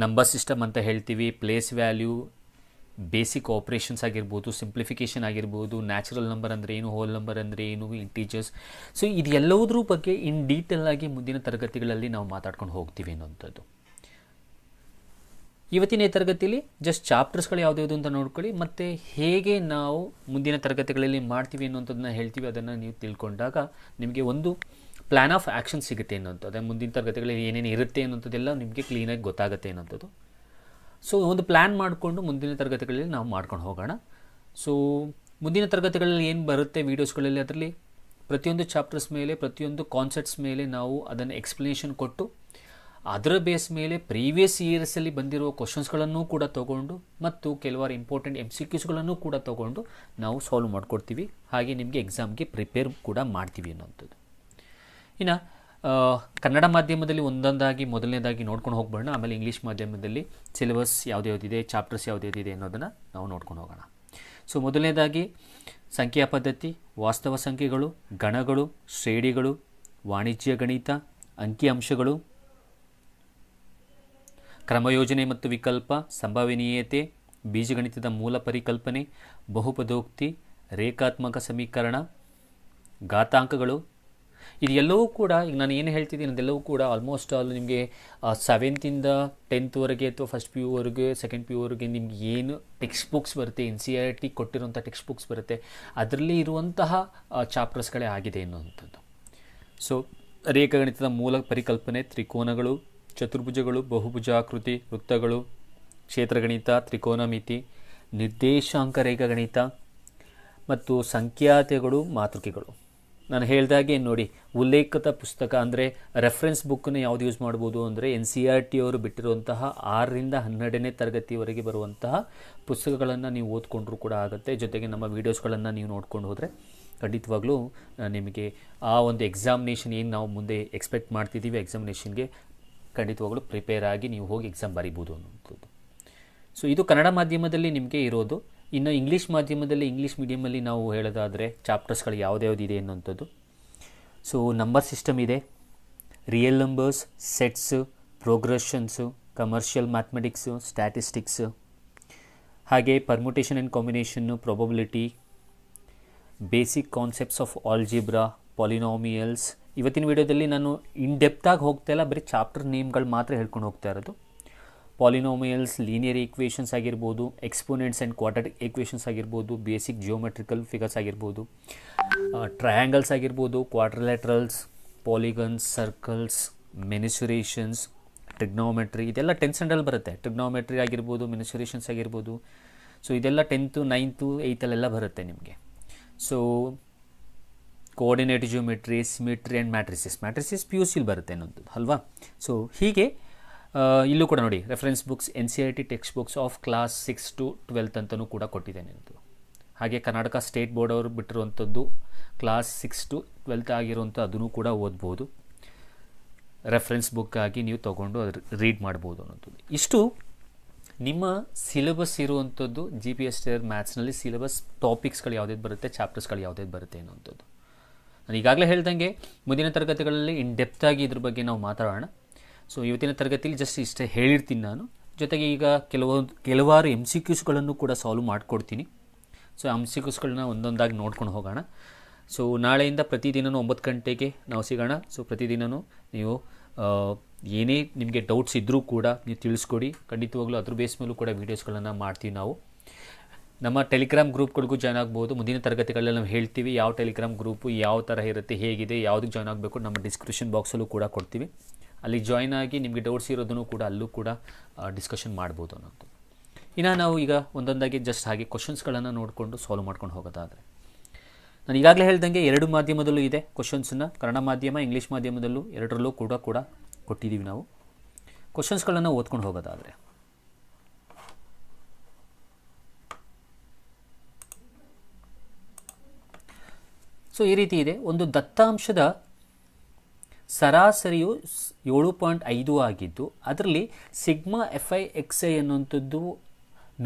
Number system ಅಂತ ಹೇಳ್ತೀವಿ, place value, basic operations ಆಗಿರ್ಬೋದು, ಸಿಂಪ್ಲಿಫಿಕೇಷನ್ ಆಗಿರ್ಬೋದು, ನ್ಯಾಚುರಲ್ ನಂಬರ್ ಅಂದರೆ ಏನು, ಹೋಲ್ ನಂಬರ್ ಅಂದರೆ ಏನು, ಇಂಟೀಜರ್ಸ್. ಸೊ ಇದೆಲ್ಲವುದ್ರ ಬಗ್ಗೆ ಇನ್ ಡೀಟೇಲ್ ಆಗಿ ಮುಂದಿನ ತರಗತಿಗಳಲ್ಲಿ ನಾವು ಮಾತಾಡ್ಕೊಂಡು ಹೋಗ್ತೀವಿ ಅನ್ನೋಂಥದ್ದು. ಇವತ್ತಿನ ಈ ತರಗತಿಯಲ್ಲಿ ಜಸ್ಟ್ ಚಾಪ್ಟರ್ಸ್ಗಳು ಯಾವುದ್ಯಾವುದು ಅಂತ ನೋಡ್ಕೊಳ್ಳಿ, ಮತ್ತು ಹೇಗೆ ನಾವು ಮುಂದಿನ ತರಗತಿಗಳಲ್ಲಿ ಮಾಡ್ತೀವಿ ಅನ್ನೋಂಥದ್ದನ್ನ ಹೇಳ್ತೀವಿ. ಅದನ್ನು ನೀವು ತಿಳ್ಕೊಂಡಾಗ ನಿಮಗೆ ಒಂದು ಪ್ಲ್ಯಾನ್ ಆಫ್ ಆ್ಯಕ್ಷನ್ ಸಿಗುತ್ತೆ ಅನ್ನೋಂಥದ್ದು. ಮುಂದಿನ ತರಗತಿಗಳಲ್ಲಿ ಏನೇನು ಇರುತ್ತೆ ಅನ್ನೋಂಥದ್ದೆಲ್ಲ ನಿಮಗೆ ಕ್ಲೀನಾಗಿ ಗೊತ್ತಾಗುತ್ತೆ ಅನ್ನೋಂಥದ್ದು. ಸೊ ಒಂದು ಪ್ಲ್ಯಾನ್ ಮಾಡಿಕೊಂಡು ಮುಂದಿನ ತರಗತಿಗಳಲ್ಲಿ ನಾವು ಮಾಡ್ಕೊಂಡು ಹೋಗೋಣ. ಸೊ ಮುಂದಿನ ತರಗತಿಗಳಲ್ಲಿ ಏನು ಬರುತ್ತೆ ವೀಡಿಯೋಸ್ಗಳಲ್ಲಿ, ಅದರಲ್ಲಿ ಪ್ರತಿಯೊಂದು ಚಾಪ್ಟರ್ಸ್ ಮೇಲೆ, ಪ್ರತಿಯೊಂದು ಕಾನ್ಸೆಪ್ಟ್ಸ್ ಮೇಲೆ ನಾವು ಅದನ್ನು ಎಕ್ಸ್ಪ್ಲನೇಷನ್ ಕೊಟ್ಟು ಅದರ ಬೇಸ್ ಮೇಲೆ ಪ್ರೀವಿಯಸ್ ಇಯರ್ಸಲ್ಲಿ ಬಂದಿರುವ ಕ್ವಶನ್ಸ್ಗಳನ್ನು ಕೂಡ ತೊಗೊಂಡು ಮತ್ತು ಕೆಲವಾರು ಇಂಪಾರ್ಟೆಂಟ್ MCQಸ್ಗಳನ್ನು ಕೂಡ ತೊಗೊಂಡು ನಾವು ಸಾಲ್ವ್ ಮಾಡಿಕೊಡ್ತೀವಿ. ಹಾಗೆ ನಿಮಗೆ ಎಕ್ಸಾಮ್ಗೆ ಪ್ರಿಪೇರ್ ಕೂಡ ಮಾಡ್ತೀವಿ ಅನ್ನೋಂಥದ್ದು. ಇನ್ನು ಕನ್ನಡ ಮಾಧ್ಯಮದಲ್ಲಿ ಒಂದೊಂದಾಗಿ ಮೊದಲನೇದಾಗಿ ನೋಡ್ಕೊಂಡು ಹೋಗ್ಬೋಣ. ಆಮೇಲೆ ಇಂಗ್ಲೀಷ್ ಮಾಧ್ಯಮದಲ್ಲಿ ಸಿಲೆಬಸ್ ಯಾವುದ್ಯಾವುದಿದೆ, ಚಾಪ್ಟರ್ಸ್ ಯಾವುದ್ಯಾವುದಿದೆ ಅನ್ನೋದನ್ನು ನಾವು ನೋಡ್ಕೊಂಡು ಹೋಗೋಣ. ಸೊ ಮೊದಲನೇದಾಗಿ ಸಂಖ್ಯಾ ಪದ್ಧತಿ, ವಾಸ್ತವ ಸಂಖ್ಯೆಗಳು, ಗಣಗಳು, ಶ್ರೇಣಿಗಳು, ವಾಣಿಜ್ಯ ಗಣಿತ, ಅಂಕಿಅಂಶಗಳು, ಕ್ರಮಯೋಜನೆ ಮತ್ತು ವಿಕಲ್ಪ, ಸಂಭವನೀಯತೆ, ಬೀಜಗಣಿತದ ಮೂಲ ಪರಿಕಲ್ಪನೆ, ಬಹುಪದೋಕ್ತಿ, ರೇಖಾತ್ಮಕ ಸಮೀಕರಣ, ಘಾತಾಂಕಗಳು. ಇದೆಲ್ಲವೂ ಕೂಡ ಈಗ ನಾನು ಏನು ಹೇಳ್ತಿದ್ದೀನಿ ಅದೆಲ್ಲವೂ ಕೂಡ ಆಲ್ಮೋಸ್ಟ್ ಆಲ್ ನಿಮಗೆ 7th-ಇಂದ 10th ಅಥವಾ ಫಸ್ಟ್ PU ವರೆಗೆ, ಸೆಕೆಂಡ್ PU ವರೆಗೆ ನಿಮ್ಗೆ ಏನು ಟೆಕ್ಸ್ಟ್ ಬುಕ್ಸ್ ಬರುತ್ತೆ, NCERT ಕೊಟ್ಟಿರುವಂಥ ಟೆಕ್ಸ್ಟ್ ಬುಕ್ಸ್ ಬರುತ್ತೆ, ಅದರಲ್ಲಿ ಇರುವಂತಹ ಚಾಪ್ಟರ್ಸ್ಗಳೇ ಆಗಿದೆ ಅನ್ನುವಂಥದ್ದು. ಸೊ ರೇಖಾಗಣಿತದ ಮೂಲ ಪರಿಕಲ್ಪನೆ, ತ್ರಿಕೋನಗಳು, ಚತುರ್ಭುಜಗಳು, ಬಹುಭುಜಾಕೃತಿ, ವೃತ್ತಗಳು, ಕ್ಷೇತ್ರಗಣಿತ, ತ್ರಿಕೋನಮಿತಿ, ನಿರ್ದೇಶಾಂಕ ರೇಖಾಗಣಿತ ಮತ್ತು ಸಂಖ್ಯಾತೆಗಳು, ಮಾತೃಕೆಗಳು. ನಾನು ಹೇಳಿದಾಗೆ ನೋಡಿ, ಉಲ್ಲೇಖಿತ ಪುಸ್ತಕ ಅಂದರೆ ರೆಫರೆನ್ಸ್ ಬುಕ್ಕನ್ನು ಯಾವುದು ಯೂಸ್ ಮಾಡ್ಬೋದು ಅಂದರೆ NCERT ಅವರು ಬಿಟ್ಟಿರುವಂತಹ 6ರಿಂದ 12ನೇ ತರಗತಿವರೆಗೆ ಬರುವಂತಹ ಪುಸ್ತಕಗಳನ್ನು ನೀವು ಓದ್ಕೊಂಡ್ರೂ ಕೂಡ ಆಗುತ್ತೆ. ಜೊತೆಗೆ ನಮ್ಮ ವೀಡಿಯೋಸ್ಗಳನ್ನು ನೀವು ನೋಡ್ಕೊಂಡು ಹೋದರೆ ಖಂಡಿತವಾಗ್ಲೂ ನಿಮಗೆ ಆ ಒಂದು ಎಕ್ಸಾಮಿನೇಷನ್ ಏನು ನಾವು ಮುಂದೆ ಎಕ್ಸ್ಪೆಕ್ಟ್ ಮಾಡ್ತಿದ್ದೀವಿ, ಎಕ್ಸಾಮಿನೇಷನ್ಗೆ ಖಂಡಿತವಾಗ್ಲೂ ಪ್ರಿಪೇರ್ ಆಗಿ ನೀವು ಹೋಗಿ ಎಕ್ಸಾಮ್ ಬರೀಬೋದು ಅನ್ನೋಂಥದ್ದು. ಸೊ ಇದು ಕನ್ನಡ ಮಾಧ್ಯಮದಲ್ಲಿ ನಿಮಗೆ ಇರೋದು. ಇನ್ನು ಇಂಗ್ಲೀಷ್ ಮಾಧ್ಯಮದಲ್ಲಿ, ಇಂಗ್ಲೀಷ್ ಮೀಡಿಯಮಲ್ಲಿ ನಾವು ಹೇಳೋದಾದರೆ ಚಾಪ್ಟರ್ಸ್ಗಳು ಯಾವುದ್ಯಾವುದಿದೆ ಅನ್ನೋಂಥದ್ದು. ಸೊ ನಂಬರ್ ಸಿಸ್ಟಮ್ ಇದೆ, real numbers, sets, progressions, commercial mathematics, statistics, ಹಾಗೆ permutation and combination, probability, basic concepts of algebra, polynomials. ಇವತ್ತಿನ ವಿಡಿಯೋದಲ್ಲಿ ನಾನು ಡೆಪ್ತಾಗಿ ಹೋಗ್ತಾ ಇಲ್ಲ, ಬರೀ ಚಾಪ್ಟರ್ ನೇಮ್ಗಳು ಮಾತ್ರ ಹೇಳ್ಕೊಂಡು ಹೋಗ್ತಾ ಇರೋದು. ಪಾಲಿನಾಮಿಯಲ್ಸ್, ಲೀನಿಯರ್ ಈಕ್ವೇಷನ್ಸ್ ಆಗಿರ್ಬೋದು, ಎಕ್ಸ್ಪೋನೆಂಟ್ಸ್ ಆ್ಯಂಡ್ ಕ್ವಾಡ್ರಾಟಿಕ್ ಈಕ್ವೇಷನ್ಸ್ ಆಗಿರ್ಬೋದು, ಬೇಸಿಕ್ ಜಿಯೋಮೆಟ್ರಿಕಲ್ ಫಿಗರ್ಸ್ ಆಗಿರ್ಬೋದು, ಟ್ರಯಾಂಗಲ್ಸ್ ಆಗಿರ್ಬೋದು, ಕ್ವಾಡ್ರಿಲ್ಯಾಟ್ರಲ್ಸ್, ಪಾಲಿಗನ್ಸ್, ಸರ್ಕಲ್ಸ್, ಮೆನಿಸುರೇಷನ್ಸ್, ಟ್ರಿಗ್ನೋಮೆಟ್ರಿ. ಇದೆಲ್ಲ 10th ಸ್ಟ್ಯಾಂಡರ್ಡ್ ಬರುತ್ತೆ. ಟ್ರಿಗ್ನೋಮೆಟ್ರಿ ಆಗಿರ್ಬೋದು, ಮೆನಿಸುರೇಷನ್ಸ್ ಆಗಿರ್ಬೋದು. ಸೊ ಇದೆಲ್ಲ 10th, 9th, 8th ಬರುತ್ತೆ ನಿಮಗೆ. So coordinate geometry, symmetry and matrices PUCಲಿ ಬರುತ್ತೆ ಅನ್ನೋದು ಅಲ್ವಾ. ಸೊ ಹೀಗೆ ಇಲ್ಲೂ ಕೂಡ ನೋಡಿ, reference books NCERT textbooks of class 6 to 12 ಅಂತಲೂ ಕೂಡ ಕೊಟ್ಟಿದ್ದೇನೆ ಅಂತ. ಹಾಗೆ ಕರ್ನಾಟಕ ಸ್ಟೇಟ್ ಬೋರ್ಡ್ ಅವರು ಬಿಟ್ಟಿರುವಂಥದ್ದು ಕ್ಲಾಸ್ 6 to 12 ಆಗಿರುವಂಥ ಅದನ್ನು ಕೂಡ ಓದ್ಬೋದು. ರೆಫರೆನ್ಸ್ ಬುಕ್ ಆಗಿ ನೀವು ತೊಗೊಂಡು ಅದು ರೀಡ್ ಮಾಡ್ಬೋದು ಅನ್ನೋಂಥದ್ದು. ಇಷ್ಟು ನಿಮ್ಮ ಸಿಲೆಬಸ್ ಇರುವಂಥದ್ದು. GPS ಮ್ಯಾಥ್ಸ್ನಲ್ಲಿ ಸಿಲೆಬಸ್ ಟಾಪಿಕ್ಸ್ಗಳು ಯಾವುದಾದ್ರು ಬರುತ್ತೆ, ಚಾಪ್ಟರ್ಸ್ಗಳು ಯಾವುದಾದ್ರು ಬರುತ್ತೆ ಅನ್ನೋಂಥದ್ದು. ನಾನು ಈಗಾಗಲೇ ಹೇಳ್ದಂಗೆ ಮುಂದಿನ ತರಗತಿಗಳಲ್ಲಿ ಇನ್ ಡೆಪ್ತಾಗಿ ಇದ್ರ ಬಗ್ಗೆ ನಾವು ಮಾತಾಡೋಣ. ಸೊ ಇವತ್ತಿನ ತರಗತಿಯಲ್ಲಿ ಜಸ್ಟ್ ಇಷ್ಟೇ ಹೇಳಿರ್ತೀನಿ ನಾನು. ಜೊತೆಗೆ ಈಗ ಕೆಲವಾರು MCQಸ್ಗಳನ್ನು ಕೂಡ ಸಾಲ್ವ್ ಮಾಡಿಕೊಡ್ತೀನಿ. ಸೊ MCQಸ್ಗಳನ್ನ ಒಂದೊಂದಾಗಿ ನೋಡ್ಕೊಂಡು ಹೋಗೋಣ. ಸೊ ನಾಳೆಯಿಂದ ಪ್ರತಿದಿನವೂ 9 ಗಂಟೆಗೆ ನಾವು ಸಿಗೋಣ. ಸೊ ಪ್ರತಿದಿನವೂ ನೀವು ಏನೇ ನಿಮಗೆ ಡೌಟ್ಸ್ ಇದ್ದರೂ ಕೂಡ ನೀವು ತಿಳಿಸ್ಕೊಡಿ. ಖಂಡಿತವಾಗ್ಲೂ ಅದ್ರ ಬೇಸ್ ಮೇಲೂ ಕೂಡ ವೀಡಿಯೋಸ್ಗಳನ್ನು ಮಾಡ್ತೀವಿ ನಾವು. ನಮ್ಮ ಟೆಲಿಗ್ರಾಮ್ ಗ್ರೂಪ್ಗಳಿಗೂ ಜಾಯ್ನ್ ಆಗ್ಬೋದು. ಮುಂದಿನ ತರಗತಿಗಳಲ್ಲಿ ನಾವು ಹೇಳ್ತೀವಿ ಯಾವ ಟೆಲಿಗ್ರಾಮ್ ಗ್ರೂಪು ಯಾವ ಥರ ಇರುತ್ತೆ, ಹೇಗಿದೆ, ಯಾವುದಕ್ಕೆ ಜಾಯ್ನ್ ಆಗಬೇಕು ನಮ್ಮ ಡಿಸ್ಕ್ರಿಪ್ಷನ್ ಬಾಕ್ಸಲ್ಲೂ ಕೂಡ ಕೊಡ್ತೀವಿ. ಅಲ್ಲಿ ಜಾಯ್ನ್ ಆಗಿ ನಿಮಗೆ ಡೌಟ್ಸ್ ಇರೋದನ್ನು ಕೂಡ ಅಲ್ಲೂ ಕೂಡ ಡಿಸ್ಕಷನ್ ಮಾಡ್ಬೋದು ಅನ್ನೋದು. ಇನ್ನು ನಾವು ಈಗ ಒಂದೊಂದಾಗಿ ಜಸ್ಟ್ ಹಾಗೆ ಕ್ವಶನ್ಸ್ಗಳನ್ನು ನೋಡಿಕೊಂಡು ಸಾಲ್ವ್ ಮಾಡ್ಕೊಂಡು ಹೋಗೋದಾದರೆ, ನಾನು ಈಗಾಗಲೇ ಹೇಳ್ದಂಗೆ 2 ಮಾಧ್ಯಮದಲ್ಲೂ ಇದೆ ಕ್ವಶನ್ಸನ್ನು. ಕನ್ನಡ ಮಾಧ್ಯಮ, ಇಂಗ್ಲೀಷ್ ಮಾಧ್ಯಮದಲ್ಲೂ ಎರಡರಲ್ಲೂ ಕೂಡ ಕೊಟ್ಟಿದ್ದೀವಿ ನಾವು. ಕ್ವಶನ್ಸ್ಗಳನ್ನು ಓದ್ಕೊಂಡು ಹೋಗೋದಾದರೆ, ಸೊ ಈ ರೀತಿ ಇದೆ. ಒಂದು ದತ್ತಾಂಶದ ಸರಾಸರಿಯು 7.5 ಆಗಿದ್ದು ಅದರಲ್ಲಿ ಸಿಗ್ಮಾ FI XI ಅನ್ನುವಂಥದ್ದು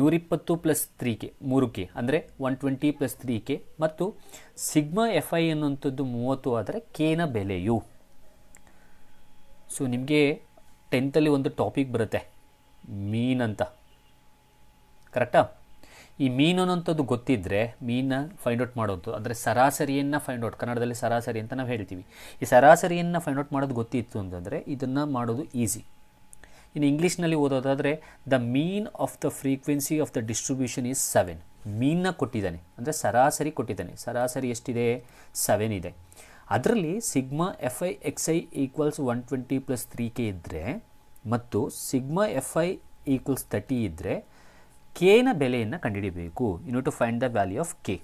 120 + 3K 3K ಅಂದರೆ 120 + 3K ಮತ್ತು ಸಿಗ್ಮಾ FI ಅನ್ನುವಂಥದ್ದು 30 ಆದರೆ Kನ ಬೆಲೆಯು. ಸೊ ನಿಮಗೆ 10th ಒಂದು ಟಾಪಿಕ್ ಬರುತ್ತೆ ಮೀನ್ ಅಂತ. ಕರೆಕ್ಟಾ? ಈ ಮೀನು ಅನ್ನೋಂಥದ್ದು ಗೊತ್ತಿದ್ದರೆ ಮೀನ ಫೈಂಡ್ ಔಟ್ ಮಾಡೋದು, ಅಂದರೆ ಸರಾಸರಿಯನ್ನು ಫೈಂಡ್ ಔಟ್, ಕನ್ನಡದಲ್ಲಿ ಸರಾಸರಿ ಅಂತ ನಾವು ಹೇಳ್ತೀವಿ. ಈ ಸರಾಸರಿಯನ್ನು ಫೈಂಡ್ ಔಟ್ ಮಾಡೋದು ಗೊತ್ತಿತ್ತು ಅಂತಂದರೆ ಇದನ್ನು ಮಾಡೋದು ಈಸಿ. ಇನ್ನು ಇಂಗ್ಲೀಷ್ನಲ್ಲಿ ಓದೋದಾದರೆ the mean of the frequency of the distribution is 7. ಮೀನ್ನ ಕೊಟ್ಟಿದ್ದಾನೆ, ಅಂದರೆ ಸರಾಸರಿ ಕೊಟ್ಟಿದ್ದಾನೆ. ಸರಾಸರಿ ಎಷ್ಟಿದೆ? 7 ಇದೆ. ಅದರಲ್ಲಿ sigma FI XI equals 120 + 3K ಇದ್ದರೆ ಮತ್ತು ಸಿಗ್ಮಾ FI ಈಕ್ವಲ್ಸ್ 30 ಇದ್ದರೆ ಕೆನ ಬೆಲೆಯನ್ನು ಕಂಡುಹಿಡಿಬೇಕು. You to find the value of K.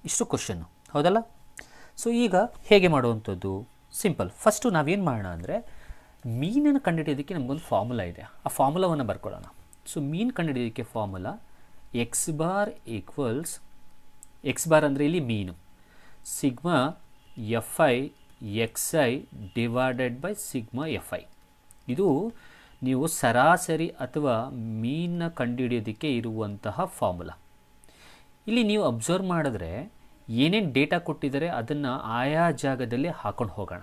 ಇಷ್ಟು ಕ್ವಶನ್ನು, ಹೌದಲ್ಲ? ಸೊ ಈಗ ಹೇಗೆ ಮಾಡುವಂಥದ್ದು? ಸಿಂಪಲ್. ಫಸ್ಟು ನಾವೇನು ಮಾಡೋಣ ಅಂದರೆ ಮೀನನ್ನು ಕಂಡುಹಿಡಿಯೋದಕ್ಕೆ ನಮಗೊಂದು ಫಾರ್ಮುಲಾ ಇದೆ, ಆ ಫಾರ್ಮುಲಾವನ್ನು ಬರ್ಕೊಳ್ಳೋಣ. ಸೊ ಮೀನು ಕಂಡುಹಿಡಿಯೋದಕ್ಕೆ formula x bar equals, x bar ಅಂದರೆ ಇಲ್ಲಿ mean, sigma FI XI divided by sigma FI. ಇದು ನೀವು ಸರಾಸರಿ ಅಥವಾ ಮೀನ್ನ ಕಂಡುಹಿಡಿಯೋದಕ್ಕೆ ಇರುವಂತಹ ಫಾರ್ಮುಲಾ. ಇಲ್ಲಿ ನೀವು ಅಬ್ಸರ್ವ್ ಮಾಡಿದ್ರೆ ಏನೇನು ಡೇಟಾ ಕೊಟ್ಟಿದ್ದಾರೆ ಅದನ್ನು ಆಯಾ ಜಾಗದಲ್ಲಿ ಹಾಕೊಂಡು ಹೋಗೋಣ.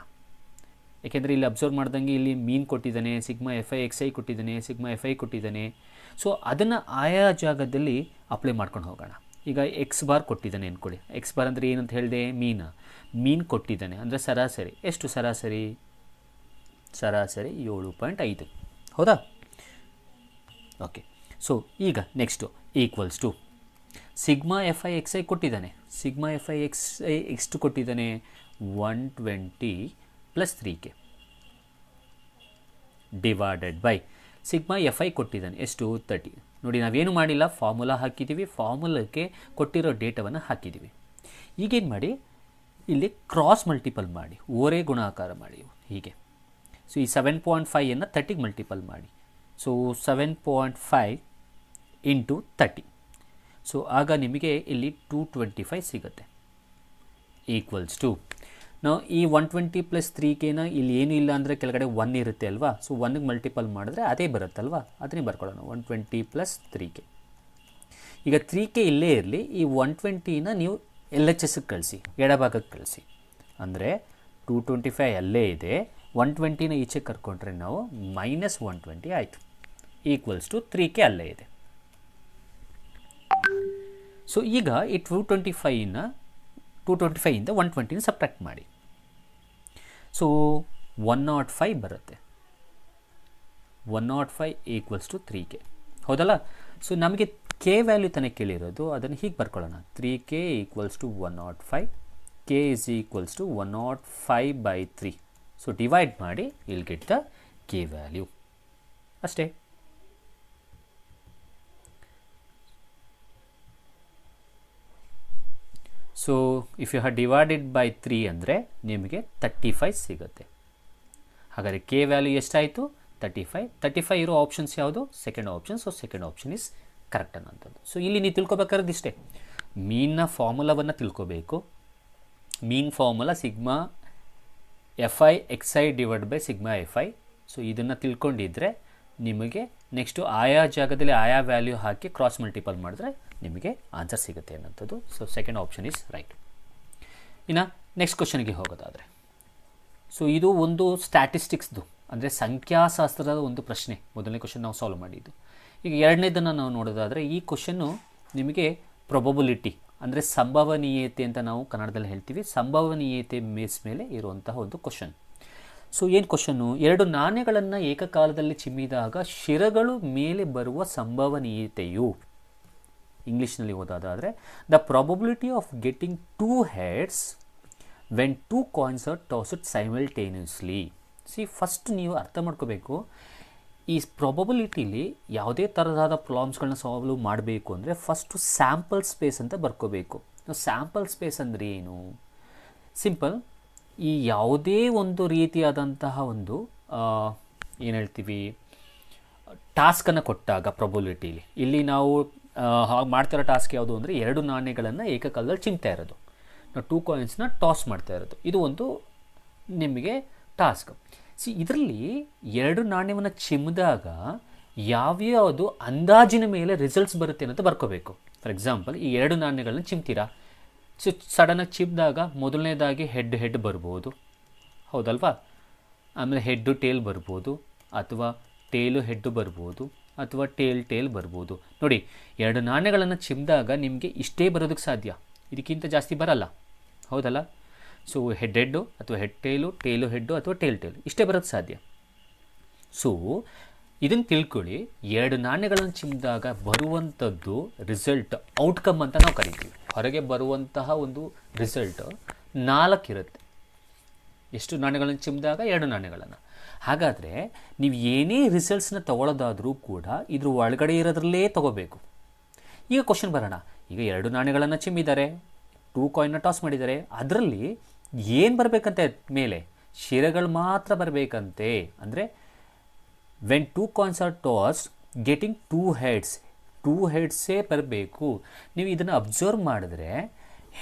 ಏಕೆಂದರೆ ಇಲ್ಲಿ ಅಬ್ಸರ್ವ್ ಮಾಡ್ದಂಗೆ ಇಲ್ಲಿ ಮೀನ್ ಕೊಟ್ಟಿದ್ದಾನೆ, ಸಿಗ್ಮಾ FI XI ಕೊಟ್ಟಿದ್ದಾನೆ, ಸಿಗ್ಮಾ FI ಕೊಟ್ಟಿದ್ದಾನೆ. ಸೊ ಅದನ್ನು ಆಯಾ ಜಾಗದಲ್ಲಿ ಅಪ್ಲೈ ಮಾಡ್ಕೊಂಡು ಹೋಗೋಣ. ಈಗ ಎಕ್ಸ್ ಬಾರ್ ಕೊಟ್ಟಿದ್ದಾನೆ ಅಂದ್ಕೊಳ್ಳಿ. ಎಕ್ಸ್ ಬಾರ್ ಅಂದರೆ ಏನಂತ ಹೇಳಿದೆ? ಮೀನು ಕೊಟ್ಟಿದ್ದಾನೆ, ಅಂದರೆ ಸರಾಸರಿ. ಎಷ್ಟು ಸರಾಸರಿ? ಸರಾಸರಿ 7.5. ಹೌದಾ? ಓಕೆ. ಸೊ ಈಗ next equals to sigma FI XI ಕೊಟ್ಟಿದ್ದಾನೆ. ಸಿಗ್ಮಾ FI XI ಎಷ್ಟು ಕೊಟ್ಟಿದ್ದಾನೆ? 120 + 3K divided by sigma FI ಕೊಟ್ಟಿದ್ದಾನೆ ಎಷ್ಟು? 30. ನೋಡಿ, ನಾವೇನು ಮಾಡಿಲ್ಲ, ಫಾರ್ಮುಲಾ ಹಾಕಿದ್ದೀವಿ, ಫಾರ್ಮುಲಾಕ್ಕೆ ಕೊಟ್ಟಿರೋ ಡೇಟಾವನ್ನು ಹಾಕಿದ್ದೀವಿ. ಈಗೇನು ಮಾಡಿ, ಇಲ್ಲಿ ಕ್ರಾಸ್ ಮಲ್ಟಿಪಲ್ ಮಾಡಿ, ಓರೇ ಗುಣಾಕಾರ ಮಾಡಿ ಹೀಗೆ. ಸೊ ಈ 7.5 30ಗೆ ಮಲ್ಟಿಪಲ್ ಮಾಡಿ. ಸೊ 7.5 × 30. ಸೊ ಆಗ ನಿಮಗೆ ಇಲ್ಲಿ 225 ಸಿಗುತ್ತೆ. ಈಕ್ವಲ್ಸ್ ಟು ನಾವು ಈ 120 + 3Kನ ಇಲ್ಲಿ ಏನೂ ಇಲ್ಲ ಅಂದರೆ ಕೆಳಗಡೆ 1 ಇರುತ್ತೆ ಅಲ್ವಾ? ಸೊ 1ಗೆ ಮಲ್ಟಿಪಲ್ ಮಾಡಿದ್ರೆ ಅದೇ ಬರುತ್ತಲ್ವಾ? ಅದನ್ನೇ ಬರ್ಕೊಳ್ಳೋಣ, 120 + 3K. ಈಗ 3K ಇಲ್ಲೇ ಇರಲಿ, ಈ 120ನ ನೀವು LHSಗೆ ಕಳಿಸಿ, ಎಡಭಾಗಕ್ಕೆ ಕಳಿಸಿ. ಅಂದರೆ 225 ಅಲ್ಲೇ ಇದೆ, 120ನ ಈಚೆ ಕರ್ಕೊಂಡ್ರೆ ನಾವು -120 ಆಯಿತು. ಈಕ್ವಲ್ಸ್ ಟು 3K ಅಲ್ಲೇ ಇದೆ. ಸೊ ಈಗ ಈ 225ಇಂದ 120ನ ಸಬ್ಟ್ರಾಕ್ಟ್ ಮಾಡಿ. ಸೊ 105 ಬರುತ್ತೆ. 105 ಈಕ್ವಲ್ಸ್ ಟು 3K. ಹೌದಲ್ಲ? ಸೊ ನಮಗೆ ಕೆ ವ್ಯಾಲ್ಯೂ ತಾನೇ ಕೇಳಿರೋದು, ಅದನ್ನು ಹೀಗೆ ಬರ್ಕೊಳ್ಳೋಣ. 3K equals to 105, K is equals to 105/3. So divide ಮಾಡಿ, I'll get the K value. ಅಷ್ಟೇ. So if you have divided by 3 ಅಂದರೆ ನಿಮಗೆ 35 ಸಿಗುತ್ತೆ. ಹಾಗಾದರೆ ಕೆ ವ್ಯಾಲ್ಯೂ ಎಷ್ಟಾಯಿತು? 35. 35 ಇರೋ ಆಪ್ಷನ್ಸ್ ಯಾವುದು? Second option. So second option is correct ಅನ್ನೋಂಥದ್ದು. ಸೊ ಇಲ್ಲಿ ನೀವು ತಿಳ್ಕೊಬೇಕಾದ್ರೆ ಇಷ್ಟೇ, ಮೀನ್ನ ಫಾರ್ಮುಲಾವನ್ನು ತಿಳ್ಕೋಬೇಕು. Mean formula sigma FI XI divide by sigma FI. So ಇದನ್ನು ತಿಳ್ಕೊಂಡಿದ್ರೆ ನಿಮಗೆ ನೆಕ್ಸ್ಟು ಆಯಾ ಜಾಗದಲ್ಲಿ ಆಯಾ ವ್ಯಾಲ್ಯೂ ಹಾಕಿ ಕ್ರಾಸ್ ಮಲ್ಟಿಪಲ್ ಮಾಡಿದ್ರೆ ನಿಮಗೆ ಆನ್ಸರ್ ಸಿಗುತ್ತೆ ಅನ್ನೋಂಥದ್ದು. So second option is right. ಇನ್ನು ನೆಕ್ಸ್ಟ್ ಕ್ವಶನ್ಗೆ ಹೋಗೋದಾದರೆ, ಸೊ ಇದು ಒಂದು ಸ್ಟ್ಯಾಟಿಸ್ಟಿಕ್ಸ್ದು ಅಂದರೆ ಸಂಖ್ಯಾಶಾಸ್ತ್ರದ ಒಂದು ಪ್ರಶ್ನೆ. ಮೊದಲನೇ ಕ್ವಶನ್ ನಾವು ಸಾಲ್ವ್ ಮಾಡಿದ್ದು. ಈಗ ಎರಡನೇದನ್ನು ನಾವು ನೋಡೋದಾದರೆ, ಈ ಕ್ವಶನ್ನು ನಿಮಗೆ ಪ್ರೊಬಬಿಲಿಟಿ ಅಂದರೆ ಸಂಭವನೀಯತೆ ಅಂತ ನಾವು ಕನ್ನಡದಲ್ಲಿ ಹೇಳ್ತೀವಿ. ಸಂಭವನೀಯತೆ ಬೇಸ್ ಮೇಲೆ ಇರುವಂತಹ ಒಂದು ಕ್ವಶನ್. ಸೊ ಏನು ಕ್ವಶನ್ನು? 2 ನಾಣ್ಯಗಳನ್ನು ಏಕಕಾಲದಲ್ಲಿ ಚಿಮ್ಮಿದಾಗ ಶಿರಗಳು ಮೇಲೆ ಬರುವ ಸಂಭವನೀಯತೆಯು, ಇಂಗ್ಲೀಷ್ನಲ್ಲಿ ಓದೋದಾದರೆ the probability of getting 2 heads when 2 coins are tossed simultaneously. First ನೀವು ಅರ್ಥ ಮಾಡ್ಕೋಬೇಕು, ಈ ಪ್ರಾಬಬಿಲಿಟಿಲಿ ಯಾವುದೇ ಥರದಾದ ಪ್ರಾಬ್ಲಮ್ಸ್ಗಳನ್ನ ಸಾಲ್ವ್ ಮಾಡಬೇಕು ಅಂದರೆ ಫಸ್ಟು ಸ್ಯಾಂಪಲ್ ಸ್ಪೇಸ್ ಅಂತ ಬರ್ಕೋಬೇಕು. ಸ್ಯಾಂಪಲ್ ಸ್ಪೇಸ್ ಅಂದರೆ ಏನು? ಸಿಂಪಲ್, ಈ ಯಾವುದೇ ಒಂದು ರೀತಿಯಾದಂತಹ ಒಂದು ಏನು ಹೇಳ್ತೀವಿ ಟಾಸ್ಕನ್ನು ಕೊಟ್ಟಾಗ ಪ್ರಾಬಬಿಲಿಟಿಲಿ, ಇಲ್ಲಿ ನಾವು ಮಾಡ್ತಿರೋ ಟಾಸ್ಕ್ ಯಾವುದು ಅಂದರೆ 2 ನಾಣ್ಯಗಳನ್ನು ಏಕಕಾಲದಲ್ಲಿ ಚಿಮ್ತಾ ಇರೋದು, ನಾವು 2 coinsನ ಟಾಸ್ ಮಾಡ್ತಾ ಇರೋದು. ಇದು ಒಂದು ನಿಮಗೆ ಟಾಸ್ಕ್. ಇದರಲ್ಲಿ 2 ನಾಣ್ಯವನ್ನು ಚಿಮ್ಮಿದಾಗ ಯಾವ್ಯಾವುದು ಅಂದಾಜಿನ ಮೇಲೆ ರಿಸಲ್ಟ್ಸ್ ಬರುತ್ತೆ ಅಂತ ಬರ್ಕೋಬೇಕು. ಫಾರ್ ಎಕ್ಸಾಂಪಲ್, ಈ 2 ನಾಣ್ಯಗಳನ್ನ ಚಿಮ್ತೀರಾ. ಸೊ ಸಡನ್ನಾಗಿ ಚಿಮ್ಮಿದಾಗ ಮೊದಲನೇದಾಗಿ ಹೆಡ್ ಬರ್ಬೋದು, ಹೌದಲ್ವಾ? ಆಮೇಲೆ ಹೆಡ್ಡು ಟೇಲ್ ಬರ್ಬೋದು, ಅಥವಾ ಟೇಲು ಹೆಡ್ಡು ಬರ್ಬೋದು, ಅಥವಾ ಟೇಲ್ ಬರ್ಬೋದು. ನೋಡಿ, ಎರಡು ನಾಣ್ಯಗಳನ್ನು ಚಿಮ್ಮಿದಾಗ ನಿಮಗೆ ಇಷ್ಟೇ ಬರೋದಕ್ಕೆ ಸಾಧ್ಯ, ಇದಕ್ಕಿಂತ ಜಾಸ್ತಿ ಬರಲ್ಲ, ಹೌದಲ್ಲ? ಸೊ ಹೆಡ್ಡು ಅಥವಾ ಟೇಲು ಹೆಡ್ಡು ಅಥವಾ ಟೇಲು ಇಷ್ಟೇ ಬರೋದು ಸಾಧ್ಯ. ಸೊ ಇದನ್ನು ತಿಳ್ಕೊಳ್ಳಿ, ಎರಡು ನಾಣ್ಯಗಳನ್ನು ಚಿಮ್ಮಿದಾಗ ಬರುವಂಥದ್ದು ರಿಸಲ್ಟ್ ಔಟ್ಕಮ್ ಅಂತ ನಾವು ಕರಿತೀವಿ. ಹೊರಗೆ ಬರುವಂತಹ ಒಂದು ರಿಸಲ್ಟ್ 4 ಇರುತ್ತೆ. ಎಷ್ಟು ನಾಣ್ಯಗಳನ್ನು ಚಿಮ್ಮಿದಾಗ? 2 ನಾಣ್ಯಗಳನ್ನು. ಹಾಗಾದರೆ ನೀವು ಏನೇ ರಿಸಲ್ಟ್ಸ್ನ ತೊಗೊಳ್ಳೋದಾದರೂ ಕೂಡ ಇದ್ರ ಒಳಗಡೆ ಇರೋದ್ರಲ್ಲೇ ತೊಗೋಬೇಕು. ಈಗ ಕ್ವಶನ್ ಬರೋಣ. ಈಗ 2 ನಾಣ್ಯಗಳನ್ನು ಚಿಮ್ಮಿದ್ದಾರೆ, 2 ಕಾಯಿನ್ನ ಟಾಸ್ ಮಾಡಿದ್ದಾರೆ, ಅದರಲ್ಲಿ ಏನು ಬರಬೇಕಂತೆ? ಮೇಲೆ ಶಿರಗಳು ಮಾತ್ರ ಬರಬೇಕಂತೆ. ಅಂದರೆ when 2 coins are tossed getting 2 ಹೆಡ್ಸೇ ಬರಬೇಕು. ನೀವು ಇದನ್ನು ಅಬ್ಸರ್ವ್ ಮಾಡಿದ್ರೆ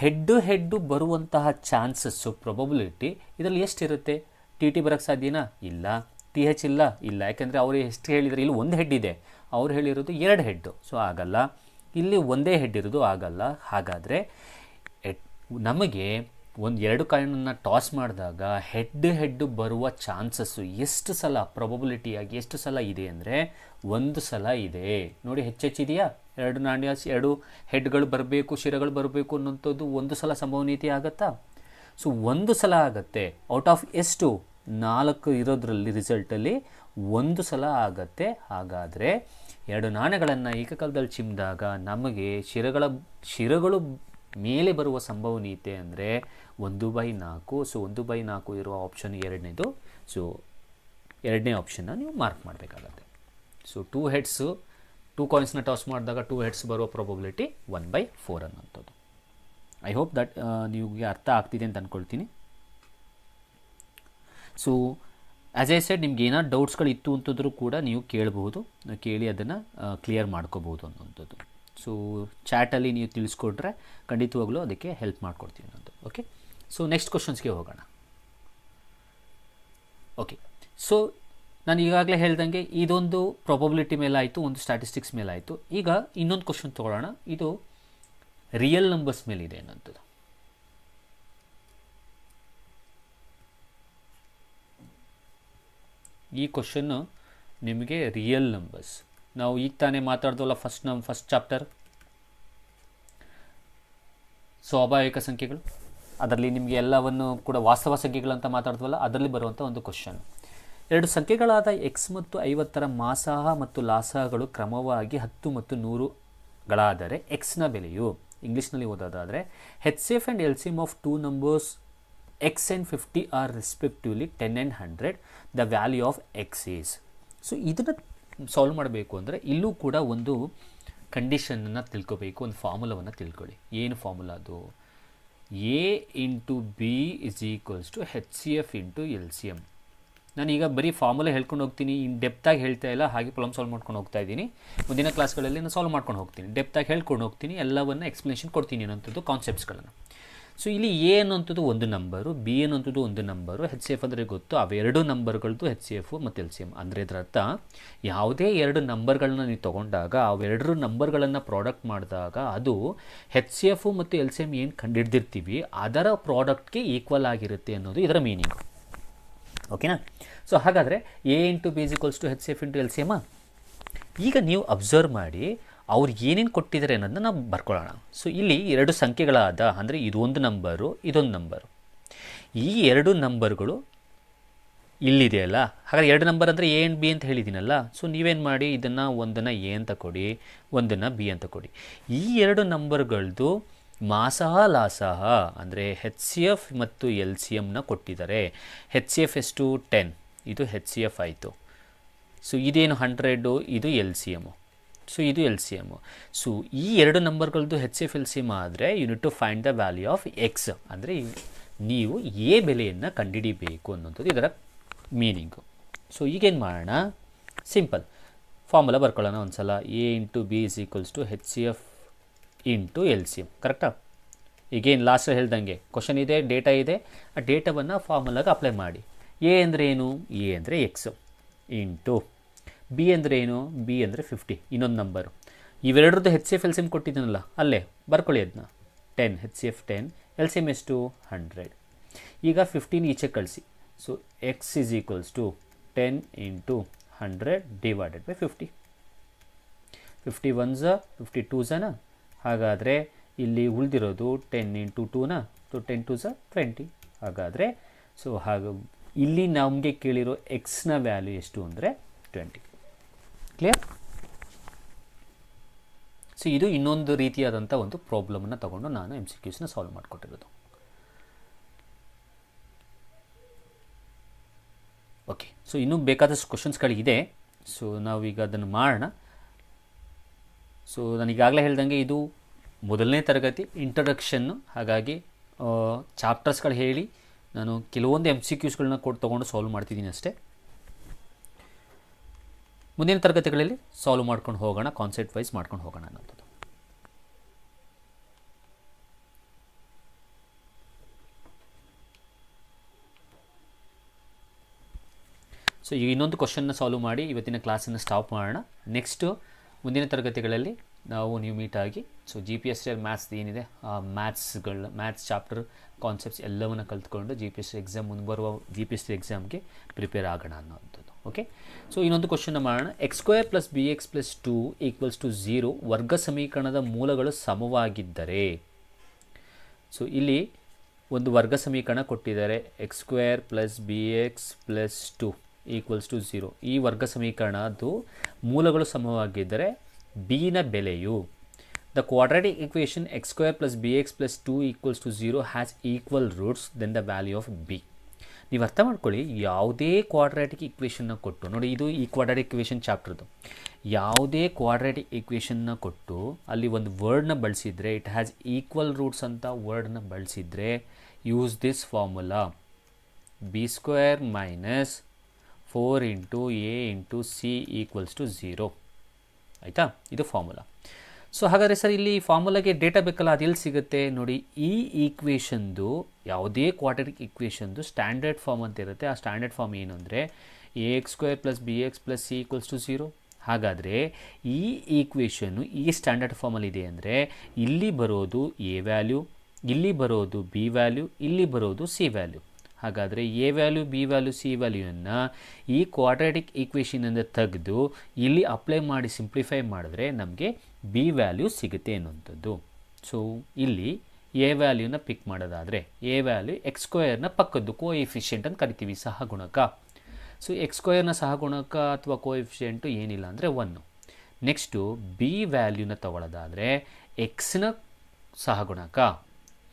ಹೆಡ್ಡು ಬರುವಂತಹ ಚಾನ್ಸಸ್ಸು, ಪ್ರೊಬಬಿಲಿಟಿ ಇದರಲ್ಲಿ ಎಷ್ಟಿರುತ್ತೆ? ಟಿ ಬರೋಕ್ಕೆ ಸಾಧ್ಯನಾ? ಇಲ್ಲ. TH ಇಲ್ಲ. ಯಾಕೆಂದರೆ ಅವರು ಎಷ್ಟು ಹೇಳಿದರೆ, ಇಲ್ಲಿ 1 ಹೆಡ್ ಇದೆ, ಅವ್ರು ಹೇಳಿರೋದು 2 ಹೆಡ್ಡು. ಸೊ ಆಗಲ್ಲ. ಇಲ್ಲಿ ಒಂದೇ ಹೆಡ್ ಇರೋದು, ಆಗಲ್ಲ. ಹಾಗಾದರೆ ನಮಗೆ 2 ಕಾಯಿನನ್ನು ಟಾಸ್ ಮಾಡಿದಾಗ ಹೆಡ್ಡು ಬರುವ ಚಾನ್ಸಸ್ಸು ಎಷ್ಟು ಸಲ, ಪ್ರೊಬಬಿಲಿಟಿಯಾಗಿ ಎಷ್ಟು ಸಲ ಇದೆ ಅಂದರೆ 1 ಸಲ ಇದೆ. ನೋಡಿ, ಹೆಚ್ಚೆಚ್ಚಿದೆಯಾ? 2 ನಾಣ್ಯ, 2 ಹೆಡ್ಗಳು ಬರಬೇಕು, ಶಿರಗಳು ಬರಬೇಕು ಅನ್ನೋಂಥದ್ದು 1 ಸಲ ಸಂಭವನೀಯತೆ ಆಗುತ್ತಾ? ಸೊ 1 ಸಲ ಆಗುತ್ತೆ. ಔಟ್ ಆಫ್ ಎಷ್ಟು? 4 ಇರೋದ್ರಲ್ಲಿ ರಿಸಲ್ಟಲ್ಲಿ 1 ಸಲ ಆಗುತ್ತೆ. ಹಾಗಾದರೆ 2 ನಾಣ್ಯಗಳನ್ನು ಏಕಕಾಲದಲ್ಲಿ ಚಿಮ್ಮಿದಾಗ ನಮಗೆ ಶಿರಗಳು ಮೇಲೆ ಬರುವ ಸಂಭವನೀಯತೆ ಅಂದರೆ 1/4. ಸೊ 1/4 ಇರುವ ಆಪ್ಷನ್ ಎರಡನೇದು. ಸೊ ಎರಡನೇ ಆಪ್ಷನ್ನ ನೀವು ಮಾರ್ಕ್ ಮಾಡಬೇಕಾಗತ್ತೆ. ಸೊ 2 ಹೆಡ್ಸು, 2 ಕಾಯಿನ್ಸ್ನ ಟಾಸ್ ಮಾಡಿದಾಗ 2 ಹೆಡ್ಸ್ ಬರುವ ಪ್ರೊಬಬಿಲಿಟಿ 1/4 ಅನ್ನೋಂಥದ್ದು. ಐ ಹೋಪ್ ದಟ್ ನಿಮಗೆ ಅರ್ಥ ಆಗ್ತಿದೆ ಅಂತ ಅಂದ್ಕೊಳ್ತೀನಿ. ಸೊ ಆ್ಯಸ್ ಐ ಸೆಡ್, ನಿಮ್ಗೆ ಏನಾದ್ರು ಡೌಟ್ಸ್ಗಳು ಇತ್ತು ಅಂತಂದ್ರೂ ಕೂಡ ನೀವು ಕೇಳಿ ಅದನ್ನು ಕ್ಲಿಯರ್ ಮಾಡ್ಕೋಬೋದು ಅನ್ನೋಂಥದ್ದು. ಸೊ ಚಾಟಲ್ಲಿ ನೀವು ತಿಳಿಸ್ಕೊಟ್ರೆ ಖಂಡಿತವಾಗ್ಲೂ ಅದಕ್ಕೆ ಹೆಲ್ಪ್ ಮಾಡ್ಕೊಡ್ತೀನಿ ಅನ್ನೋದು. ಓಕೆ, ಸೊ ನೆಕ್ಸ್ಟ್ ಕ್ವಶನ್ಸ್ಗೆ ಹೋಗೋಣ. ಓಕೆ, ಸೊ ನಾನು ಈಗಾಗಲೇ ಹೇಳ್ದಂಗೆ ಇದೊಂದು ಪ್ರಾಬಬಿಲಿಟಿ ಮೇಲಾಯಿತು, ಒಂದು ಸ್ಟ್ಯಾಟಿಸ್ಟಿಕ್ಸ್ ಮೇಲಾಯಿತು. ಈಗ ಇನ್ನೊಂದು ಕ್ವಶನ್ ತೊಗೊಳ್ಳೋಣ. ಇದು ರಿಯಲ್ ನಂಬರ್ಸ್ ಮೇಲಿದೆ ಅನ್ನೋಂಥದ್ದು. ಈ ಕ್ವಶನ್ನು ನಿಮಗೆ ರಿಯಲ್ ನಂಬರ್ಸ್, ನಾವು ಈಗ ತಾನೇ ಮಾತಾಡ್ದವಲ್ಲ ಫಸ್ಟ್ ಚಾಪ್ಟರ್ ಸ್ವಾಭಾವಿಕ ಸಂಖ್ಯೆಗಳು, ಅದರಲ್ಲಿ ನಿಮಗೆ ಎಲ್ಲವನ್ನು ಕೂಡ ವಾಸ್ತವ ಸಂಖ್ಯೆಗಳಂತ ಮಾತಾಡ್ದವಲ್ಲ, ಅದರಲ್ಲಿ ಬರುವಂಥ ಒಂದು ಕ್ವಶನ್. 2 ಸಂಖ್ಯೆಗಳಾದ x ಮತ್ತು 50ರ ಮಾಸಾಹ ಮತ್ತು ಲಾಸಾಹಗಳು ಕ್ರಮವಾಗಿ 10 ಮತ್ತು 100ಗಳಾದರೆ ಎಕ್ಸ್ನ ಬೆಲೆಯು, ಇಂಗ್ಲೀಷ್ನಲ್ಲಿ ಓದೋದಾದರೆ HCF and LCM of 2 numbers x and 50 are respectively 10 and 100, the value of x ಈಸ್. ಸೊ ಇದನ್ನು ಸಾಲ್ವ್ ಮಾಡಬೇಕು ಅಂದರೆ ಇಲ್ಲೂ ಕೂಡ ಒಂದು ಕಂಡೀಷನನ್ನು ತಿಳ್ಕೋಬೇಕು, ಒಂದು ಫಾರ್ಮುಲಾವನ್ನು ತಿಳ್ಕೊಳ್ಳಿ. ಏನು ಫಾರ್ಮುಲಾ ಅದು? A into B is equals to HCF into LCM. ನಾನೀಗ ಬರೀ ಫಾರ್ಮುಲಾ ಹೇಳ್ಕೊಂಡು ಹೋಗ್ತೀನಿ, ಇನ್ನು ಡೆಪ್ತಾಗಿ ಹೇಳ್ತಾ ಇಲ್ಲ, ಹಾಗೆ ಪ್ರಾಬ್ಲಮ್ ಸಾಲ್ವ್ ಮಾಡ್ಕೊಂಡು ಹೋಗ್ತಾ ಇದ್ದೀನಿ. ಮುಂದಿನ ಕ್ಲಾಸ್ಗಳಲ್ಲಿ ನಾನು ಸಾಲ್ವ್ ಮಾಡ್ಕೊಂಡು ಹೋಗ್ತೀನಿ, ಡೆಪ್ತಾಗಿ ಹೇಳ್ಕೊಂಡು ಹೋಗ್ತೀನಿ, ಎಲ್ಲವನ್ನು ಎಕ್ಸ್ಪ್ಲನೇಷನ್ ಕೊಡ್ತೀನಿ ಅನ್ನೋಂಥದ್ದು ಕಾನ್ಸೆಪ್ಟ್ಸ್ಗಳನ್ನು. ಸೊ ಇಲ್ಲಿ ಎ ಅನ್ನೋಂಥದ್ದು ಒಂದು ನಂಬರು, ಬಿ ಅನ್ನೋಂಥದ್ದು ಒಂದು ನಂಬರು, HCF ಅಂದರೆ ಗೊತ್ತು, ಅವೆರಡು ನಂಬರ್ಗಳದ್ದು HCF ಮತ್ತು LCM. ಅಂದರೆ ಇದರ ಅರ್ಥ ಯಾವುದೇ 2 ನಂಬರ್ಗಳನ್ನ ನೀವು ತೊಗೊಂಡಾಗ ಅವೆರಡರ ನಂಬರ್ಗಳನ್ನು ಪ್ರಾಡಕ್ಟ್ ಮಾಡಿದಾಗ ಅದು HCF ಮತ್ತು LCM ಏನು ಕಂಡುಹಿಡ್ದಿರ್ತೀವಿ ಅದರ ಪ್ರಾಡಕ್ಟ್ಗೆ ಈಕ್ವಲ್ ಆಗಿರುತ್ತೆ ಅನ್ನೋದು ಇದರ ಮೀನಿಂಗು. ಓಕೆನಾ? ಸೊ ಹಾಗಾದರೆ A into B is equals to HCF into LCM. ಈಗ ನೀವು ಅಬ್ಸರ್ವ್ ಮಾಡಿ ಅವ್ರು ಏನೇನು ಕೊಟ್ಟಿದ್ದಾರೆ ಅನ್ನೋದನ್ನ ನಾವು ಬರ್ಕೊಳ್ಳೋಣ. ಸೊ ಇಲ್ಲಿ 2 ಸಂಖ್ಯೆಗಳಾದ, ಅಂದರೆ ಇದೊಂದು ನಂಬರು, ಇದೊಂದು ನಂಬರು, ಈ 2 ನಂಬರ್ಗಳು ಇಲ್ಲಿದೆಯಲ್ಲ. ಹಾಗಾದ್ರೆ 2 ನಂಬರ್ ಅಂದರೆ A ಆ್ಯಂಡ್ B ಅಂತ ಹೇಳಿದ್ದೀನಲ್ಲ. ಸೊ ನೀವೇನು ಮಾಡಿ, ಇದನ್ನು ಒಂದನ್ನು A ಅಂತ ಕೊಡಿ, ಒಂದನ್ನು B ಅಂತ ಕೊಡಿ. ಈ 2 ನಂಬರ್ಗಳದ್ದು ಮಾಸಹ ಲಾಸಹ ಅಂದರೆ HCF ಮತ್ತು LCMನ ಕೊಟ್ಟಿದ್ದಾರೆ. HCF ಎಷ್ಟು? 10, ಇದು HCF ಆಯಿತು. ಸೊ ಇದೇನು 100, ಇದು LCM. ಸೊ ಇದು LCM. ಸೊ ಈ 2 ನಂಬರ್ಗಳದ್ದು HCF LCM ಆದರೆ you need to find the value of X, ಅಂದರೆ ನೀವು ಎ ಬೆಲೆಯನ್ನು ಕಂಡುಹಿಡಿಬೇಕು ಅನ್ನೋಂಥದ್ದು ಇದರ ಮೀನಿಂಗು. ಸೊ ಈಗೇನು ಮಾಡೋಣ, ಸಿಂಪಲ್ ಫಾರ್ಮುಲಾ ಬರ್ಕೊಳ್ಳೋಣ ಒಂದು ಸಲ. A into B is equals to HCF into LCM. ಕರೆಕ್ಟಾ? ಈಗೇನು ಲಾಸ್ಟ್ ಹೇಳ್ದಂಗೆ ಕ್ವಶನ್ ಇದೆ, ಡೇಟಾ ಇದೆ, ಆ ಡೇಟಾವನ್ನು ಫಾರ್ಮುಲಾಗೆ ಅಪ್ಲೈ ಮಾಡಿ. A ಅಂದರೆ ಏನು? A ಅಂದರೆ ಎಕ್ಸ್ ಇಂಟು ಬಿ ಅಂದರೆ ಏನು? ಬಿ ಅಂದರೆ 50, ಇನ್ನೊಂದು ನಂಬರು. ಇವೆರಡರದ್ದು HCF LCM ಕೊಟ್ಟಿದ್ದೀನಲ್ಲ, ಅಲ್ಲೇ ಬರ್ಕೊಳ್ಳಿ ಅದನ್ನ. 10 HCF 10, LCM ಎಷ್ಟು? 100. ಈಗ 15 ಈಚೆ ಕಳಿಸಿ. So X is equals to 10 into 100 divided by 50. 50 1s 50 2sನ, ಹಾಗಾದರೆ ಇಲ್ಲಿ ಉಳಿದಿರೋದು 10 ಇಂಟು 2ನ, 10 2s 20. ಹಾಗಾದರೆ ಇಲ್ಲಿ ನಮಗೆ ಕೇಳಿರೋ ಎಕ್ಸ್ನ ವ್ಯಾಲ್ಯೂ ಎಷ್ಟು ಅಂದರೆ 20. ಕ್ಲಿಯರ್? ಸೊ ಇದು ಇನ್ನೊಂದು ರೀತಿಯಾದಂಥ ಒಂದು ಪ್ರಾಬ್ಲಮನ್ನು ತಗೊಂಡು ನಾನು MCQsನ ಸಾಲ್ವ್ ಮಾಡಿಕೊಟ್ಟಿರೋದು. ಓಕೆ, ಸೊ ಇನ್ನೂ ಬೇಕಾದಷ್ಟು ಕ್ವಶನ್ಸ್ಗಳಿದೆ. ಸೊ ನಾವೀಗ ಅದನ್ನು ಮಾಡೋಣ. ಸೊ ನಾನೀಗಾಗಲೇ ಹೇಳ್ದಂಗೆ ಇದು ಮೊದಲನೇ ತರಗತಿ ಇಂಟ್ರಡಕ್ಷನ್ನು, ಹಾಗಾಗಿ ಚಾಪ್ಟರ್ಸ್ಗಳು ಹೇಳಿ ನಾನು ಕೆಲವೊಂದು MCQsಗಳನ್ನ ತೊಗೊಂಡು ಸಾಲ್ವ್ ಮಾಡ್ತಿದ್ದೀನಿ ಅಷ್ಟೇ. ಮುಂದಿನ ತರಗತಿಗಳಲ್ಲಿ ಸಾಲ್ವ್ ಮಾಡ್ಕೊಂಡು ಹೋಗೋಣ, ಕಾನ್ಸೆಪ್ಟ್ ವೈಸ್ ಮಾಡ್ಕೊಂಡು ಹೋಗೋಣ ಅನ್ನೋದು. ಸೊ ಈಗ ಇನ್ನೊಂದು ಕ್ವಶನ್ನ ಸಾಲ್ವ್ ಮಾಡಿ ಇವತ್ತಿನ ಕ್ಲಾಸನ್ನು ಸ್ಟಾಪ್ ಮಾಡೋಣ. ನೆಕ್ಸ್ಟು ಮುಂದಿನ ತರಗತಿಗಳಲ್ಲಿ ನಾವು ನೀವು ಮೀಟಾಗಿ GPSR ಮ್ಯಾಥ್ಸ್ ಏನಿದೆ ಆ ಮ್ಯಾಥ್ಸ್ ಚಾಪ್ಟರ್ ಕಾನ್ಸೆಪ್ಟ್ಸ್ ಎಲ್ಲವನ್ನು ಕಲ್ತ್ಕೊಂಡು GPSR ಎಕ್ಸಾಮ್ ಮುಂದೆ ಬರುವ GPSR ಎಕ್ಸಾಮ್ಗೆ ಪ್ರಿಪೇರ್ ಆಗೋಣ ಅನ್ನೋವಂಥದ್ದು. ಓಕೆ, ಸೊ ಇನ್ನೊಂದು ಕ್ವಶನ್ನ ಮಾಡೋಣ. x² + bx + 2 = 0 ವರ್ಗ ಸಮೀಕರಣದ ಮೂಲಗಳು ಸಮವಾಗಿದ್ದರೆ. ಸೊ ಇಲ್ಲಿ ಒಂದು ವರ್ಗ ಸಮೀಕರಣ ಕೊಟ್ಟಿದ್ದಾರೆ, x² + bx + 2 = 0. ಈ ವರ್ಗ ಸಮೀಕರಣದ್ದು ಮೂಲಗಳು ಸಮವಾಗಿದ್ದರೆ b ನ ಬೆಲೆಯು the quadratic equation x² + bx + 2 = 0 has equal roots then the value of b. ನೀವು ಅರ್ಥ ಮಾಡ್ಕೊಳ್ಳಿ, ಯಾವುದೇ ಕ್ವಾಡ್ರಾಟಿಕ್ ಇಕ್ವೇಷನ್ನ ಕೊಟ್ಟು ನೋಡಿ, ಇದು ಈ ಕ್ವಾಡ್ರಾಟಿಕ್ ಇಕ್ವೇಷನ್ ಚಾಪ್ಟರ್ದು. ಯಾವುದೇ ಕ್ವಾಡ್ರಾಟಿಕ್ ಇಕ್ವೇಷನ್ನ ಕೊಟ್ಟು ಅಲ್ಲಿ ಒಂದು ವರ್ಡ್ನ ಬಳಸಿದರೆ, ಇಟ್ ಹ್ಯಾಸ್ ಈಕ್ವಲ್ ರೂಟ್ಸ್ ಅಂತ ವರ್ಡ್ನ ಬಳಸಿದರೆ, use this formula b² - 4 × a × c = 0. ಆಯಿತಾ? ಇದು ಫಾರ್ಮುಲಾ. ಸೊ ಹಾಗಾದರೆ ಸರ್ ಇಲ್ಲಿ ಫಾರ್ಮುಲಾಗೆ ಡೇಟಾ ಬೇಕಲ್ಲ, ಅದು ಎಲ್ಲಿ ಸಿಗುತ್ತೆ ನೋಡಿ. ಈ ಈಕ್ವೇಷನ್ದು ಯಾವುದೇ ಕ್ವಾಡ್ರಾಟಿಕ್ ಇಕ್ವೇಷನ್ದು ಸ್ಟ್ಯಾಂಡರ್ಡ್ ಫಾರ್ಮ್ ಅಂತ ಇರುತ್ತೆ. ಆ ಸ್ಟ್ಯಾಂಡರ್ಡ್ ಫಾರ್ಮ್ ಏನು ಅಂದರೆ ax² + bx + c = 0. ಹಾಗಾದರೆ ಈ ಈಕ್ವೇಷನ್ನು ಈ ಸ್ಟ್ಯಾಂಡರ್ಡ್ ಫಾರ್ಮಲ್ಲಿದೆ ಅಂದರೆ ಇಲ್ಲಿ ಬರೋದು a ವ್ಯಾಲ್ಯೂ, ಇಲ್ಲಿ ಬರೋದು b ವ್ಯಾಲ್ಯೂ, ಇಲ್ಲಿ ಬರೋದು c ವ್ಯಾಲ್ಯೂ. ಹಾಗಾದರೆ a value, b value, c ವ್ಯಾಲ್ಯೂಯನ್ನು ಈ ಕ್ವಾಡ್ರಾಟಿಕ್ ಈಕ್ವೇಷನಿಂದ ತೆಗೆದು ಇಲ್ಲಿ ಅಪ್ಲೈ ಮಾಡಿ ಸಿಂಪ್ಲಿಫೈ ಮಾಡಿದ್ರೆ ನಮಗೆ b ವ್ಯಾಲ್ಯೂ ಸಿಗುತ್ತೆ ಅನ್ನುವಂಥದ್ದು. ಸೊ ಇಲ್ಲಿ a ವ್ಯಾಲ್ಯೂನ ಪಿಕ್ ಮಾಡೋದಾದರೆ a ವ್ಯಾಲ್ಯೂ x² ಪಕ್ಕದ್ದು ಕೋಎಫಿಷಿಯೆಂಟ್ ಅಂತ ಕರಿತೀವಿ, ಸಹಗುಣಕ. ಸೊ x² ಸಹಗುಣಕ ಅಥವಾ ಕೋಎಫಿಷಿಯೆಂಟು ಏನಿಲ್ಲ ಅಂದರೆ 1. ನೆಕ್ಸ್ಟು b ವ್ಯಾಲ್ಯೂನ ತಗೊಳ್ಳೋದಾದರೆ ಎಕ್ಸ್ನ ಸಹಗುಣಕ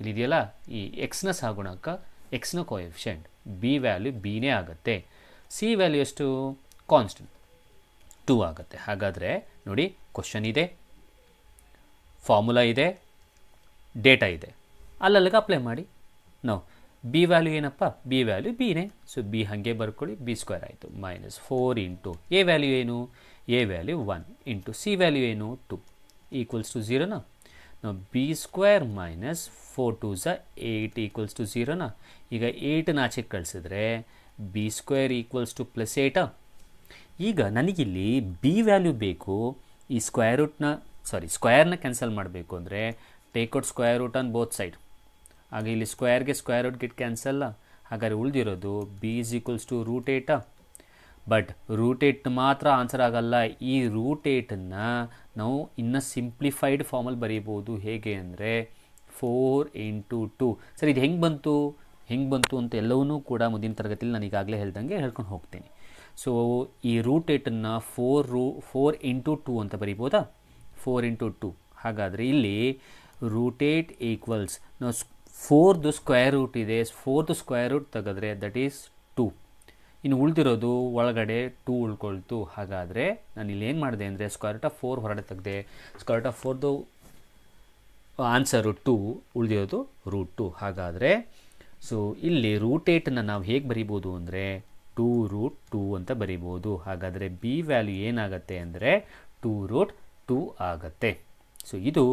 ಇಲ್ಲಿದೆಯಲ್ಲ, ಈ ಎಕ್ಸ್ನ ಸಹಗುಣಕ ಎಕ್ಸ್ನ ಕೋಎಫಿಷಿಯೆಂಟ್, b ವ್ಯಾಲ್ಯೂ bನೇ ಆಗುತ್ತೆ. c ವ್ಯಾಲ್ಯೂ ಎಷ್ಟು? ಕಾನ್ಸ್ಟೆಂಟ್ 2 ಆಗುತ್ತೆ. ಹಾಗಾದರೆ ನೋಡಿ, ಕ್ವಶನ್ ಇದೆ, ಫಾರ್ಮುಲಾ ಇದೆ, ಡೇಟಾ ಇದೆ, ಅಲ್ಲಲ್ಲಿಗೆ ಅಪ್ಲೈ ಮಾಡಿ. ನಾವು b ವ್ಯಾಲ್ಯೂ ಏನಪ್ಪ? b ವ್ಯಾಲ್ಯೂ bನೇ. ಸೊ b ಹಾಗೆ ಬರ್ಕೊಳ್ಳಿ, b² ಆಯಿತು -4 × a ವ್ಯಾಲ್ಯೂ ಏನು? a ವ್ಯಾಲ್ಯೂ 1 × c ವ್ಯಾಲ್ಯೂ ಏನು? 2 = 0ನಾ? ನಾವು b² - 4 2s 8 = 0ನಾ? ಈಗ 8ನ ಆಚೆ ಕಳಿಸಿದ್ರೆ b² = +8. ಈಗ ನನಗಿಲ್ಲಿ b ವ್ಯಾಲ್ಯೂ ಬೇಕು. ಈ ಸ್ಕ್ವೇರ್ನ ಕ್ಯಾನ್ಸಲ್ ಮಾಡಬೇಕು ಅಂದರೆ take out square root on both side. ಆಗ ಇಲ್ಲಿ ಸ್ಕ್ವೇರ್ಗೆ ಸ್ಕ್ವೇರ್ ರೂಟ್ ಗಿಟ್ ಕ್ಯಾನ್ಸಲ್ಲ. ಹಾಗಾದರೆ ಉಳಿದಿರೋದು b = √8. ಬಟ್ √8 ಮಾತ್ರ ಆನ್ಸರ್ ಆಗಲ್ಲ. ಈ √8ನ್ನು ನಾವು ಇನ್ನು ಸಿಂಪ್ಲಿಫೈಡ್ ಫಾರ್ಮಲ್ಲಿ ಬರೀಬೋದು. ಹೇಗೆ ಅಂದರೆ 4 × 2. ಸರ್ ಇದು ಹೆಂಗೆ ಬಂತು ಅಂತ ಎಲ್ಲವನ್ನೂ ಕೂಡ ಮುಂದಿನ ತರಗತಿಯಲ್ಲಿ ನಾನು ಈಗಾಗಲೇ ಹೇಳ್ದಂಗೆ ಹೇಳ್ಕೊಂಡು ಹೋಗ್ತೀನಿ. ಸೊ ಈ √8ನ್ನು 4 × 2 ಅಂತ ಬರೀಬೋದಾ? 4 × 2. ಹಾಗಾದರೆ ಇಲ್ಲಿ √8 ಈಕ್ವಲ್ಸ್ ನಾವು 4ದು ಸ್ಕ್ವೇರ್ ರೂಟ್ ಇದೆ, 4ದು ಸ್ಕ್ವೇರ್ ರೂಟ್ ತೆಗೆದ್ರೆ ದಟ್ ಈಸ್ 2. ಇನ್ನು ಉಳಿದಿರೋದು ಒಳಗಡೆ 2 ಉಳ್ಕೊಳ್ತು. ಹಾಗಾದರೆ ನಾನು ಇಲ್ಲಿ ಏನು ಮಾಡಿದೆ ಅಂದರೆ √4 ಹೊರಗಡೆ ತೆಗೆದೆ. √4ದು ಆನ್ಸರು 2, ಉಳಿದಿರೋದು √2. ಹಾಗಾದರೆ ಸೊ ಇಲ್ಲಿ √8ನ್ನು ನಾವು ಹೇಗೆ ಬರಿಬೋದು ಅಂದರೆ 2√2 ಅಂತ ಬರಿಬೋದು. ಹಾಗಾದರೆ b ವ್ಯಾಲ್ಯೂ ಏನಾಗುತ್ತೆ ಅಂದರೆ 2√2 ಆಗುತ್ತೆ. ಸೊ ಇದು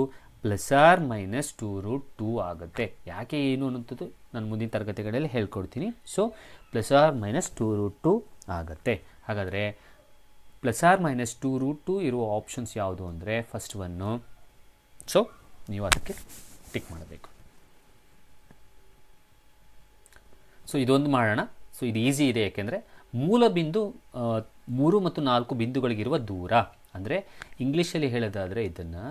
±2√2 ಆಗುತ್ತೆ. ಯಾಕೆ ಏನು ಅನ್ನೋಂಥದ್ದು ನಾನು ಮುಂದಿನ ತರಗತಿಗಳಲ್ಲಿ ಹೇಳ್ಕೊಡ್ತೀನಿ. ಸೊ ±2√2 ಆಗುತ್ತೆ. ಹಾಗಾದರೆ ±2√2 ಇರುವ ಆಪ್ಷನ್ಸ್ ಯಾವುದು ಅಂದರೆ ಫಸ್ಟ್ ಒನ್ನು. ಸೊ ನೀವು ಅದಕ್ಕೆ ಟಿಕ್ ಮಾಡಬೇಕು. ಸೊ ಇದೊಂದು ಮಾಡೋಣ. ಸೊ ಇದು ಈಸಿ ಇದೆ, ಯಾಕೆಂದರೆ ಮೂಲ ಬಿಂದು 3 ಮತ್ತು 4 ಬಿಂದುಗಳಿಗಿರುವ ದೂರ. ಅಂದರೆ ಇಂಗ್ಲೀಷಲ್ಲಿ ಹೇಳೋದಾದರೆ ಇದನ್ನು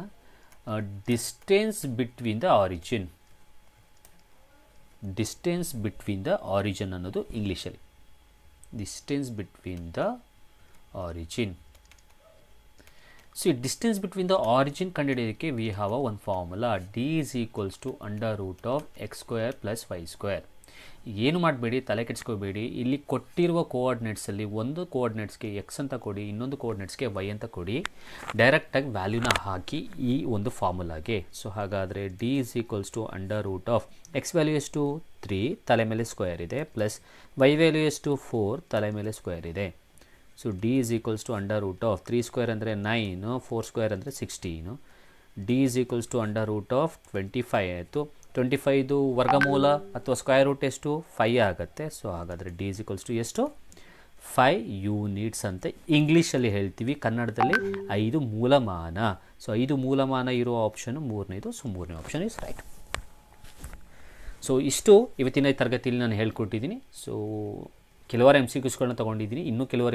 distance between the origin, distance between the origin ಅನ್ನೋದು ಇಂಗ್ಲೀಷಲ್ಲಿ, distance between the origin. So ಈ ಡಿಸ್ಟೆನ್ಸ್ ಬಿಟ್ವೀನ್ ದ ಆರಿಜಿನ್ ಕಂಡುಹಿಡಿಯೋದಕ್ಕೆ we have one formula, d is equals to under root of x square plus y square. ಏನು ಮಾಡಬೇಡಿ, ತಲೆ ಕೆಡಿಸ್ಕೋಬೇಡಿ. ಇಲ್ಲಿ ಕೊಟ್ಟಿರುವ ಕೋಆರ್ಡಿನೇಟ್ಸಲ್ಲಿ ಒಂದು ಕೋಆರ್ಡಿನೇಟ್ಸ್ಗೆ ಎಕ್ಸ್ ಅಂತ ಕೊಡಿ, ಇನ್ನೊಂದು ಕೋಆರ್ಡಿನೇಟ್ಸ್ಗೆ ವೈ ಅಂತ ಕೊಡಿ, ಡೈರೆಕ್ಟಾಗಿ ವ್ಯಾಲ್ಯೂನ ಹಾಕಿ ಈ ಒಂದು ಫಾರ್ಮುಲಾಗೆ. ಸೊ ಹಾಗಾದರೆ D is equals to under root of X value ಎಷ್ಟು 3 ತಲೆ ಮೇಲೆ ಸ್ಕ್ವೇರ್ ಇದೆ, ಪ್ಲಸ್ ವೈ ವ್ಯಾಲ್ಯೂ ಎಷ್ಟು 4 ತಲೆ ಮೇಲೆ ಸ್ಕ್ವೇರ್ ಇದೆ. So D is equals to under root of 3 square ಅಂದರೆ 9, 4 ಸ್ಕ್ವೇರ್ ಅಂದರೆ 16. D is equals to under root of 25 ಆಯಿತು. 25 ವರ್ಗಮೂಲ ಅಥವಾ ಸ್ಕ್ವೇರ್ ರೂಟ್ ಎಷ್ಟು 5 ಆಗುತ್ತೆ. ಸೊ ಹಾಗಾದರೆ ಡಿ ಈಸ್ ಈಕ್ವಲ್ಸ್ ಟು ಎಷ್ಟು 5 ಯೂನಿಟ್ಸ್ ಅಂತ ಇಂಗ್ಲೀಷಲ್ಲಿ ಹೇಳ್ತೀವಿ, ಕನ್ನಡದಲ್ಲಿ 5 ಮೂಲಮಾನ. ಸೊ 5 ಮೂಲಮಾನ ಇರೋ ಆಪ್ಷನು ಮೂರನೇದು. ಸೊ ಮೂರನೇ ಆಪ್ಷನ್ ಇಸ್ ರೈಟ್. ಸೊ ಇಷ್ಟು ಇವತ್ತಿನ ತರಗತಿಯಲ್ಲಿ ನಾನು ಹೇಳ್ಕೊಟ್ಟಿದ್ದೀನಿ. ಸೊ ಕೆಲವಾರು MCQಸ್ಗಳನ್ನ ತೊಗೊಂಡಿದ್ದೀನಿ, ಇನ್ನೂ ಕೆಲವರು